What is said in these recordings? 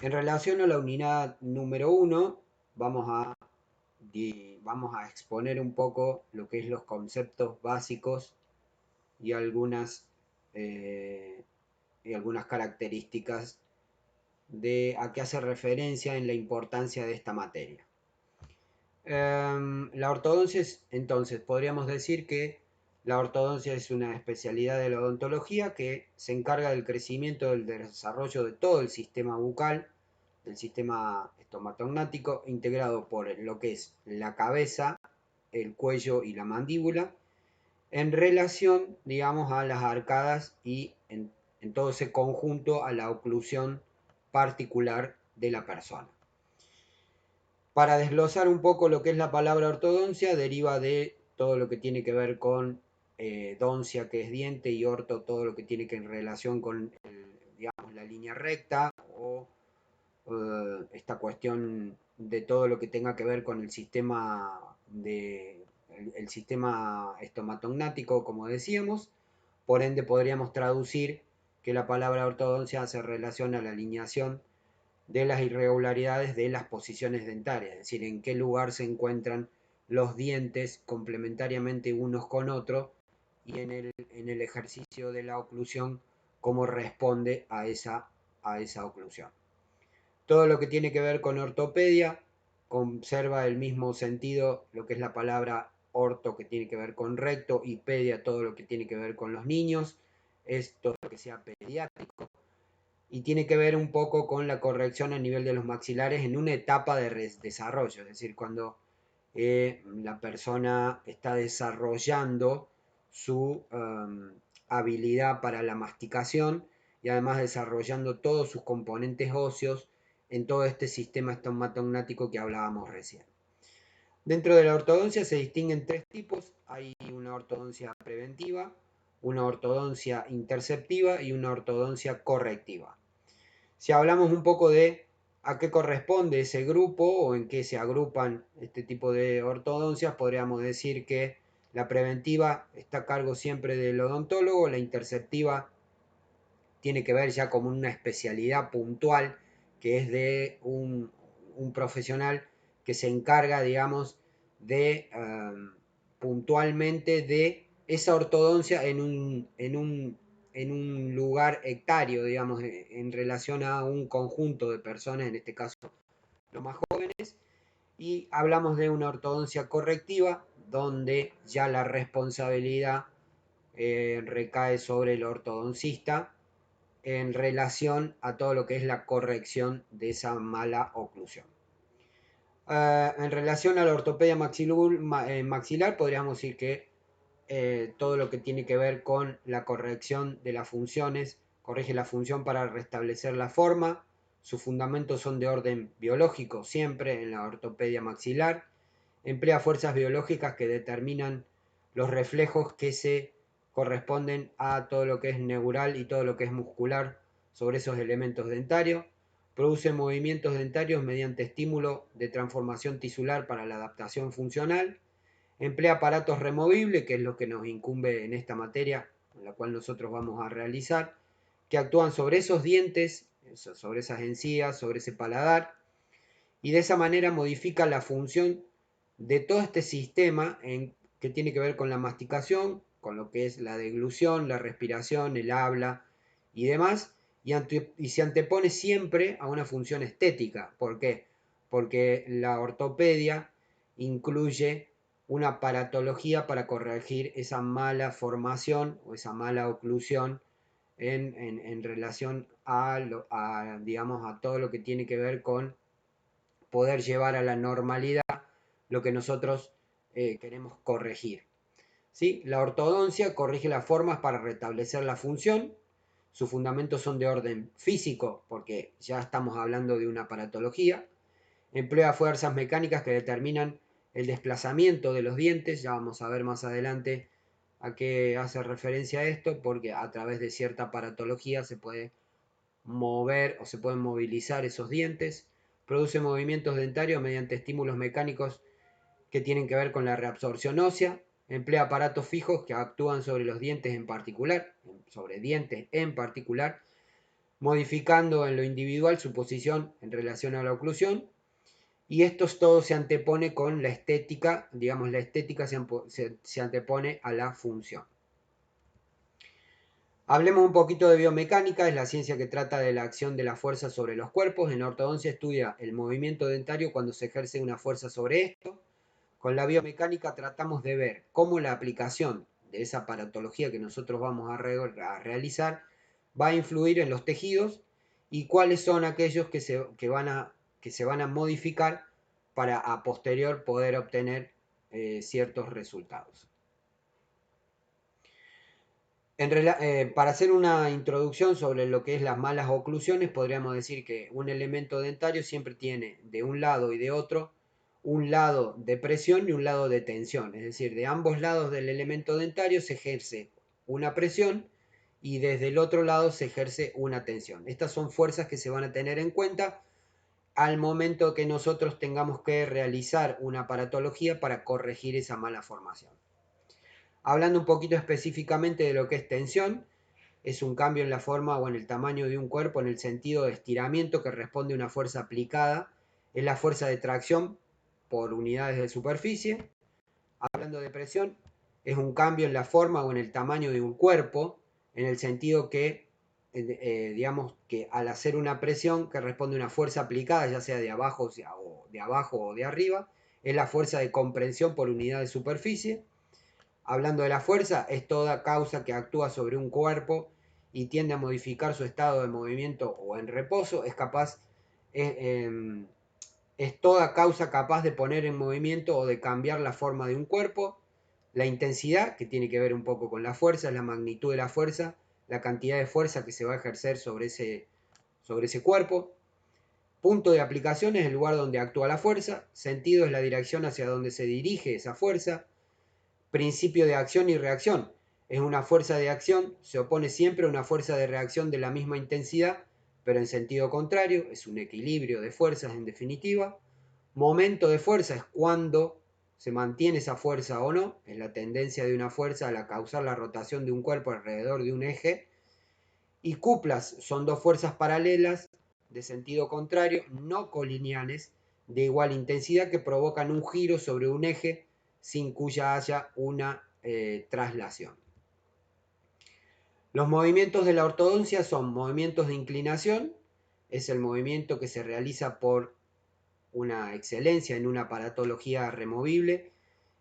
En relación a la unidad número uno, vamos a exponer un poco lo que es los conceptos básicos y eh, algunas características de a qué hace referencia en la importancia de esta materia. La ortodoncia entonces, podríamos decir que la ortodoncia es una especialidad de la odontología que se encarga del crecimiento, del desarrollo de todo el sistema bucal, del sistema estomatognático, integrado por lo que es la cabeza, el cuello y la mandíbula, en relación, digamos, a las arcadas y en todo ese conjunto a la oclusión particular de la persona. Para desglosar un poco lo que es la palabra ortodoncia, deriva de todo lo que tiene que ver con doncia, que es diente, y orto, todo lo que tiene que ver en relación con, digamos, la línea recta o esta cuestión de todo lo que tenga que ver con el sistema el sistema estomatognático, como decíamos. Por ende, podríamos traducir que la palabra ortodoncia se relaciona a la alineación de las irregularidades de las posiciones dentarias, es decir, en qué lugar se encuentran los dientes complementariamente unos con otros y en el ejercicio de la oclusión, cómo responde a esa oclusión. Todo lo que tiene que ver con ortopedia conserva el mismo sentido, lo que es la palabra orto, que tiene que ver con recto, y pedia, todo lo que tiene que ver con los niños, es todo lo que sea pediátrico, y tiene que ver un poco con la corrección a nivel de los maxilares en una etapa de desarrollo, es decir, cuando la persona está desarrollando su habilidad para la masticación y además desarrollando todos sus componentes óseos en todo este sistema estomatognático que hablábamos recién. Dentro de la ortodoncia se distinguen tres tipos. Hay una ortodoncia preventiva, una ortodoncia interceptiva y una ortodoncia correctiva. Si hablamos un poco de a qué corresponde ese grupo o en qué se agrupan este tipo de ortodoncias, podríamos decir que la preventiva está a cargo siempre del odontólogo, la interceptiva tiene que ver ya como una especialidad puntual que es de un profesional que se encarga, digamos, de puntualmente de esa ortodoncia en un lugar hectáreo, digamos, en relación a un conjunto de personas, en este caso los más jóvenes, y hablamos de una ortodoncia correctiva, donde ya la responsabilidad recae sobre el ortodoncista en relación a todo lo que es la corrección de esa mala oclusión. En relación a la ortopedia maxilar, podríamos decir que todo lo que tiene que ver con la corrección de las funciones, corrige la función para restablecer la forma, sus fundamentos son de orden biológico siempre en la ortopedia maxilar, emplea fuerzas biológicas que determinan los reflejos que se corresponden a todo lo que es neural y todo lo que es muscular sobre esos elementos dentarios, produce movimientos dentarios mediante estímulo de transformación tisular para la adaptación funcional, emplea aparatos removibles, que es lo que nos incumbe en esta materia, en la cual nosotros vamos a realizar, que actúan sobre esos dientes, sobre esas encías, sobre ese paladar, y de esa manera modifica la función de todo este sistema que tiene que ver con la masticación, con lo que es la deglución, la respiración, el habla y demás, y se antepone siempre a una función estética. ¿Por qué? Porque la ortopedia incluye una aparatología para corregir esa mala formación o esa mala oclusión en relación digamos, a todo lo que tiene que ver con poder llevar a la normalidad lo que nosotros queremos corregir. ¿Sí? La ortodoncia corrige las formas para restablecer la función. Sus fundamentos son de orden físico, porque ya estamos hablando de una paratología. Emplea fuerzas mecánicas que determinan el desplazamiento de los dientes. Ya vamos a ver más adelante a qué hace referencia esto, porque a través de cierta paratología se puede mover o se pueden movilizar esos dientes. Produce movimientos dentarios mediante estímulos mecánicos que tienen que ver con la reabsorción ósea. Emplea aparatos fijos que actúan sobre los dientes en particular, sobre dientes en particular. modificando en lo individual su posición en relación a la oclusión, y esto todo se antepone con la estética, digamos, la estética se antepone a la función. Hablemos un poquito de biomecánica, es la ciencia que trata de la acción de la fuerza sobre los cuerpos. En la ortodoncia estudia el movimiento dentario cuando se ejerce una fuerza sobre esto. Con la biomecánica tratamos de ver cómo la aplicación de esa aparatología que nosotros vamos a realizar va a influir en los tejidos y cuáles son aquellos que se van a modificar para a posterior poder obtener ciertos resultados. Para hacer una introducción sobre lo que es las malas oclusiones, podríamos decir que un elemento dentario siempre tiene de un lado y de otro un lado de presión y un lado de tensión. Es decir, de ambos lados del elemento dentario se ejerce una presión y desde el otro lado se ejerce una tensión. Estas son fuerzas que se van a tener en cuenta al momento que nosotros tengamos que realizar una aparatología para corregir esa mala formación. Hablando un poquito específicamente de lo que es tensión, es un cambio en la forma o en el tamaño de un cuerpo en el sentido de estiramiento que responde a una fuerza aplicada. Es la fuerza de tracción por unidades de superficie. Hablando de presión, es un cambio en la forma o en el tamaño de un cuerpo, en el sentido que, digamos, que al hacer una presión que responde a una fuerza aplicada, ya sea de abajo o de arriba, es la fuerza de comprensión por unidad de superficie. Hablando de la fuerza, es toda causa que actúa sobre un cuerpo y tiende a modificar su estado de movimiento o en reposo, es toda causa capaz de poner en movimiento o de cambiar la forma de un cuerpo. La intensidad, que tiene que ver un poco con la fuerza, es la magnitud de la fuerza, la cantidad de fuerza que se va a ejercer sobre ese cuerpo. Punto de aplicación es el lugar donde actúa la fuerza. Sentido es la dirección hacia donde se dirige esa fuerza. Principio de acción y reacción. Es una fuerza de acción, se opone siempre a una fuerza de reacción de la misma intensidad, pero en sentido contrario, es un equilibrio de fuerzas en definitiva. Momento de fuerza es cuando se mantiene esa fuerza o no, es la tendencia de una fuerza a causar la rotación de un cuerpo alrededor de un eje. Y cuplas son dos fuerzas paralelas de sentido contrario, no colineales, de igual intensidad que provocan un giro sobre un eje sin cuya haya una traslación. Los movimientos de la ortodoncia son movimientos de inclinación, es el movimiento que se realiza por una excelencia en una aparatología removible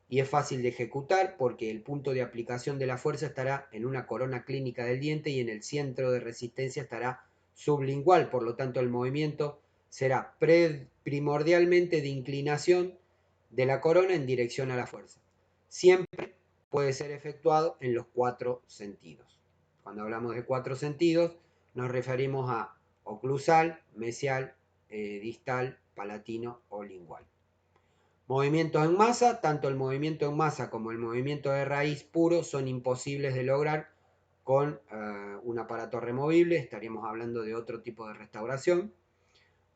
y es fácil de ejecutar porque el punto de aplicación de la fuerza estará en una corona clínica del diente y en el centro de resistencia estará sublingual, por lo tanto el movimiento será primordialmente de inclinación de la corona en dirección a la fuerza. Siempre puede ser efectuado en los 4 sentidos. Cuando hablamos de 4 sentidos nos referimos a oclusal, mesial, distal, palatino o lingual. Movimientos en masa, tanto el movimiento en masa como el movimiento de raíz puro son imposibles de lograr con un aparato removible, estaríamos hablando de otro tipo de restauración.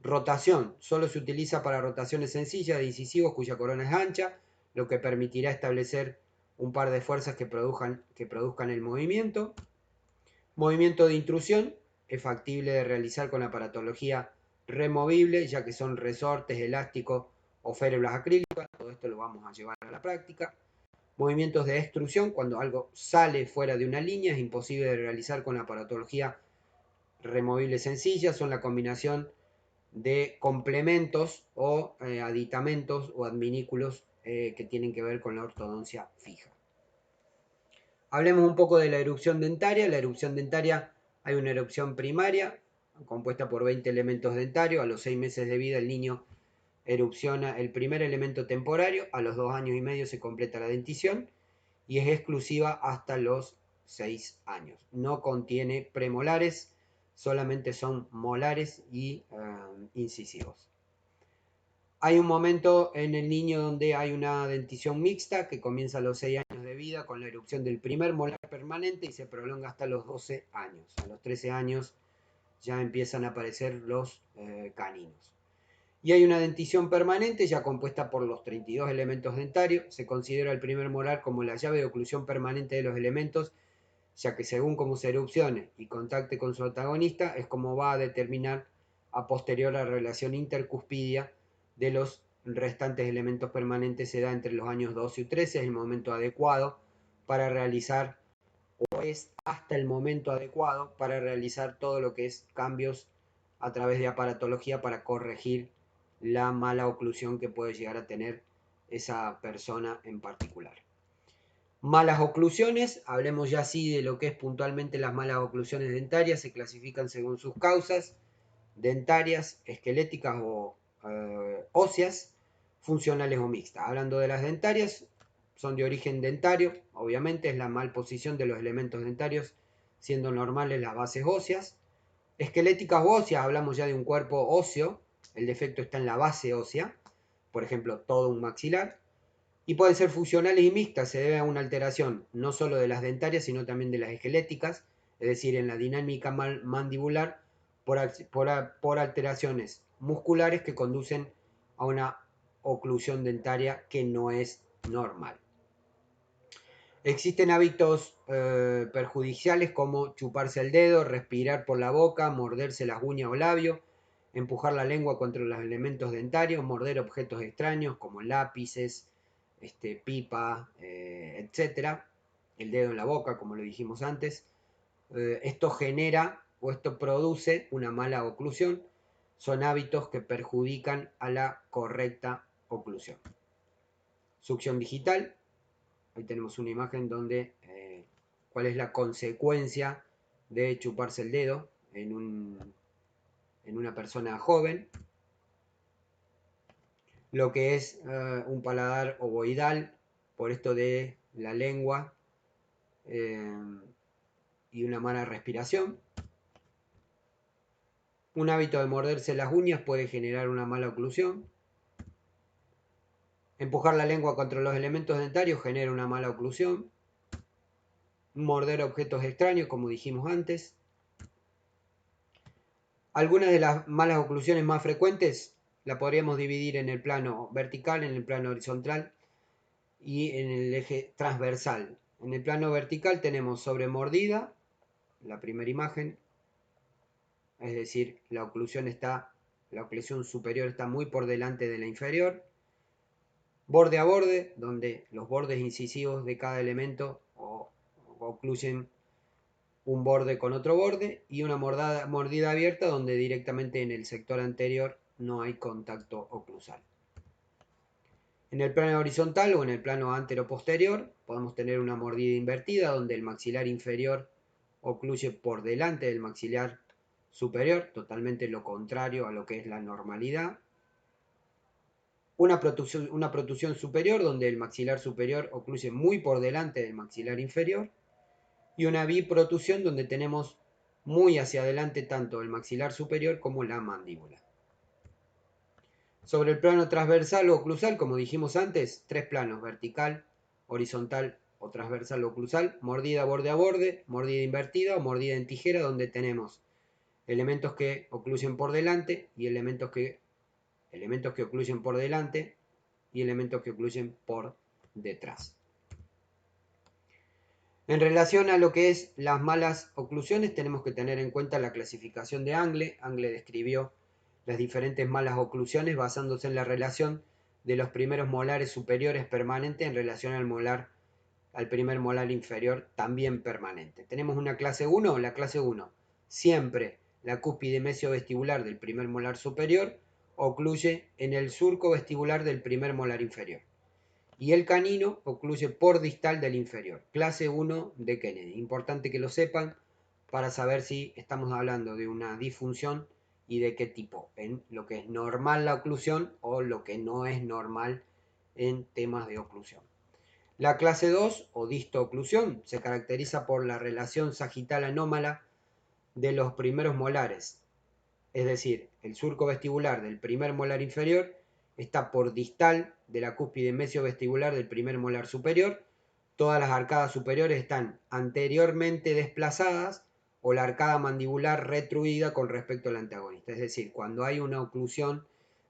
Rotación, solo se utiliza para rotaciones sencillas de incisivos cuya corona es ancha, lo que permitirá establecer un par de fuerzas que produzcan el movimiento. Movimiento de intrusión, es factible de realizar con aparatología removible, ya que son resortes, elásticos o férulas acrílicas, todo esto lo vamos a llevar a la práctica. Movimientos de extrusión, cuando algo sale fuera de una línea, es imposible de realizar con aparatología removible sencilla, son la combinación de complementos o aditamentos o adminículos que tienen que ver con la ortodoncia fija. Hablemos un poco de la erupción dentaria. La erupción dentaria, hay una erupción primaria compuesta por 20 elementos dentarios. A los 6 meses de vida el niño erupciona el primer elemento temporario. A los 2 años y medio se completa la dentición y es exclusiva hasta los 6 años. No contiene premolares, solamente son molares y incisivos. Hay un momento en el niño donde hay una dentición mixta que comienza a los 6 años de vida con la erupción del primer molar permanente y se prolonga hasta los 12 años. A los 13 años ya empiezan a aparecer los caninos. Y hay una dentición permanente ya compuesta por los 32 elementos dentarios. Se considera el primer molar como la llave de oclusión permanente de los elementos, ya que según cómo se erupcione y contacte con su antagonista es como va a determinar a posterior la relación intercuspidia de los restantes elementos permanentes. Se da entre los años 12 y 13, es el momento adecuado para realizar, o es hasta el momento adecuado para realizar todo lo que es cambios a través de aparatología para corregir la mala oclusión que puede llegar a tener esa persona en particular. Malas oclusiones, hablemos ya así de lo que es puntualmente las malas oclusiones dentarias, se clasifican según sus causas: dentarias, esqueléticas o óseas, funcionales o mixtas. Hablando de las dentarias, son de origen dentario, obviamente es la malposición de los elementos dentarios, siendo normales las bases óseas. Esqueléticas u óseas, hablamos ya de un cuerpo óseo, el defecto está en la base ósea, por ejemplo, todo un maxilar. Y pueden ser funcionales y mixtas, se debe a una alteración no solo de las dentarias, sino también de las esqueléticas, es decir, en la dinámica mandibular, por alteraciones musculares que conducen a una oclusión dentaria que no es normal. Existen hábitos perjudiciales como chuparse el dedo, respirar por la boca, morderse las uñas o labio, empujar la lengua contra los elementos dentarios, morder objetos extraños como lápices, pipa, etc. El dedo en la boca, como lo dijimos antes. Esto genera o esto produce una mala oclusión. Son hábitos que perjudican a la correcta oclusión. Succión digital. Ahí tenemos una imagen donde cuál es la consecuencia de chuparse el dedo en una persona joven. Lo que es un paladar ovoidal, por esto de la lengua y una mala respiración. Un hábito de morderse las uñas puede generar una mala oclusión. Empujar la lengua contra los elementos dentarios genera una mala oclusión. Morder objetos extraños, como dijimos antes. Algunas de las malas oclusiones más frecuentes la podríamos dividir en el plano vertical, en el plano horizontal y en el eje transversal. En el plano vertical tenemos sobremordida, la primera imagen, es decir, la oclusión superior está muy por delante de la inferior. Borde a borde, donde los bordes incisivos de cada elemento ocluyen un borde con otro borde, y una mordida abierta donde directamente en el sector anterior no hay contacto oclusal. En el plano horizontal o en el plano antero-posterior podemos tener una mordida invertida donde el maxilar inferior ocluye por delante del maxilar superior, totalmente lo contrario a lo que es la normalidad. Una protusión superior donde el maxilar superior ocluye muy por delante del maxilar inferior. Y una biprotusión donde tenemos muy hacia adelante tanto el maxilar superior como la mandíbula. Sobre el plano transversal o oclusal, como dijimos antes, tres planos: vertical, horizontal o transversal o oclusal, mordida borde a borde, mordida invertida o mordida en tijera, donde tenemos elementos que ocluyen por delante y elementos que ocluyen por delante y elementos que ocluyen por detrás. En relación a lo que es las malas oclusiones, tenemos que tener en cuenta la clasificación de Angle. Angle describió las diferentes malas oclusiones basándose en la relación de los primeros molares superiores permanentes en relación al primer molar inferior también permanente. Tenemos una clase 1, la clase 1. Siempre la cúspide mesiovestibular del primer molar superior ocluye en el surco vestibular del primer molar inferior. Y el canino ocluye por distal del inferior. Clase 1 de Kennedy. Importante que lo sepan para saber si estamos hablando de una disfunción y de qué tipo, en lo que es normal la oclusión o lo que no es normal en temas de oclusión. La clase 2 o disto-oclusión se caracteriza por la relación sagital anómala de los primeros molares, es decir, el surco vestibular del primer molar inferior está por distal de la cúspide mesiovestibular del primer molar superior. Todas las arcadas superiores están anteriormente desplazadas o la arcada mandibular retruida con respecto al antagonista. Es decir, cuando hay una oclusión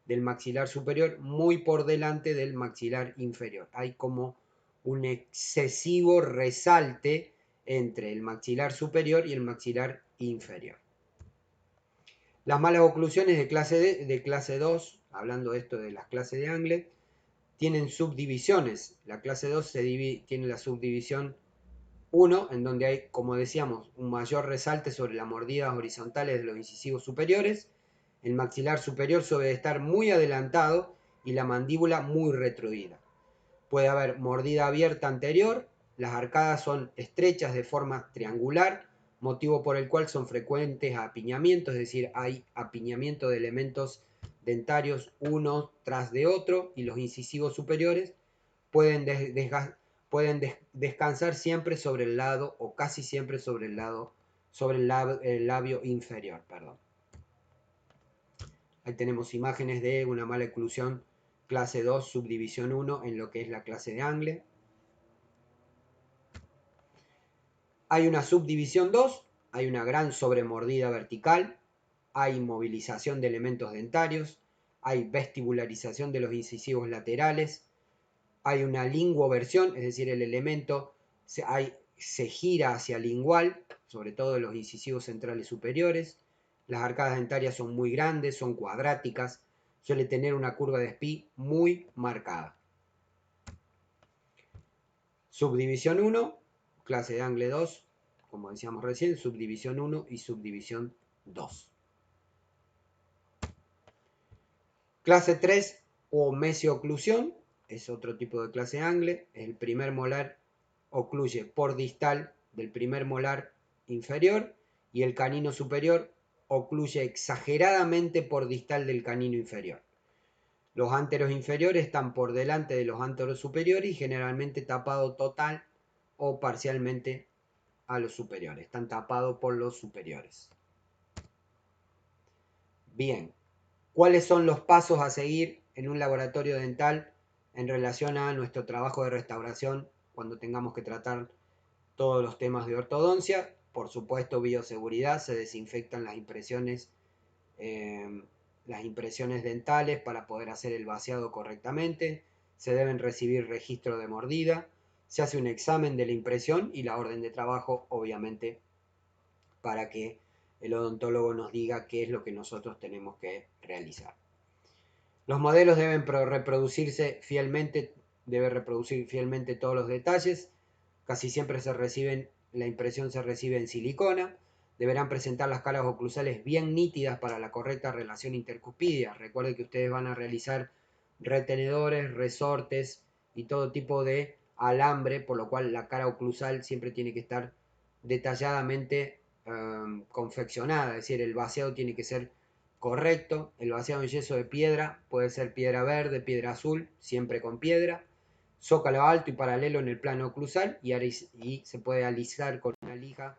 del maxilar superior muy por delante del maxilar inferior. Hay como un excesivo resalte entre el maxilar superior y el maxilar inferior. Las malas oclusiones de clase 2, hablando de esto de las clases de Angle, tienen subdivisiones. La clase 2 tiene la subdivisión 1, en donde hay, como decíamos, un mayor resalte sobre las mordidas horizontales de los incisivos superiores. El maxilar superior suele estar muy adelantado y la mandíbula muy retruida. Puede haber mordida abierta anterior, las arcadas son estrechas de forma triangular, motivo por el cual son frecuentes apiñamientos, es decir, hay apiñamiento de elementos dentarios uno tras de otro, y los incisivos superiores pueden descansar siempre sobre el lado, o casi siempre sobre el lado, sobre el labio inferior. Ahí tenemos imágenes de una mala oclusión clase 2, subdivisión 1, en lo que es la clase de Angle. Hay una subdivisión 2, hay una gran sobremordida vertical, hay inmovilización de elementos dentarios, hay vestibularización de los incisivos laterales, hay una linguoversión, es decir, el elemento se gira hacia lingual, sobre todo los incisivos centrales superiores. Las arcadas dentarias son muy grandes, son cuadráticas, suele tener una curva de Spee muy marcada. Subdivisión 1, clase de Angle 2, como decíamos recién, subdivisión 1 y subdivisión 2. Clase 3 o mesioclusión es otro tipo de clase de Angle. El primer molar ocluye por distal del primer molar inferior y el canino superior ocluye exageradamente por distal del canino inferior. Los anteros inferiores están por delante de los anteros superiores y generalmente tapado total o parcialmente a los superiores. Están tapados por los superiores. Bien, ¿cuáles son los pasos a seguir en un laboratorio dental en relación a nuestro trabajo de restauración cuando tengamos que tratar todos los temas de ortodoncia? Por supuesto, bioseguridad, se desinfectan las impresiones dentales para poder hacer el vaciado correctamente, se deben recibir registro de mordida, se hace un examen de la impresión y la orden de trabajo, obviamente, para que el odontólogo nos diga qué es lo que nosotros tenemos que realizar. Los modelos deben reproducir fielmente todos los detalles. Casi siempre la impresión se recibe en silicona. Deberán presentar las caras oclusales bien nítidas para la correcta relación intercuspidia. Recuerden que ustedes van a realizar retenedores, resortes y todo tipo de alambre, por lo cual la cara oclusal siempre tiene que estar detalladamente confeccionada, es decir, el vaciado tiene que ser correcto. El vaciado en yeso de piedra puede ser piedra verde, piedra azul, siempre con piedra, zócalo alto y paralelo en el plano oclusal, y se puede alisar con una lija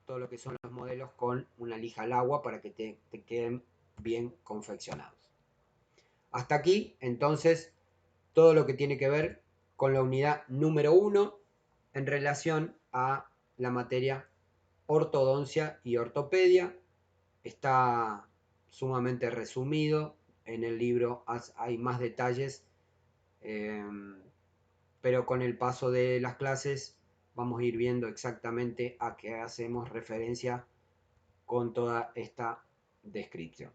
todo lo que son los modelos con una lija al agua para que te queden bien confeccionados. Hasta aquí, entonces, todo lo que tiene que ver con la unidad número 1 en relación a la materia ortodoncia y ortopedia. Está sumamente resumido. En el libro hay más detalles, pero con el paso de las clases vamos a ir viendo exactamente a qué hacemos referencia con toda esta descripción.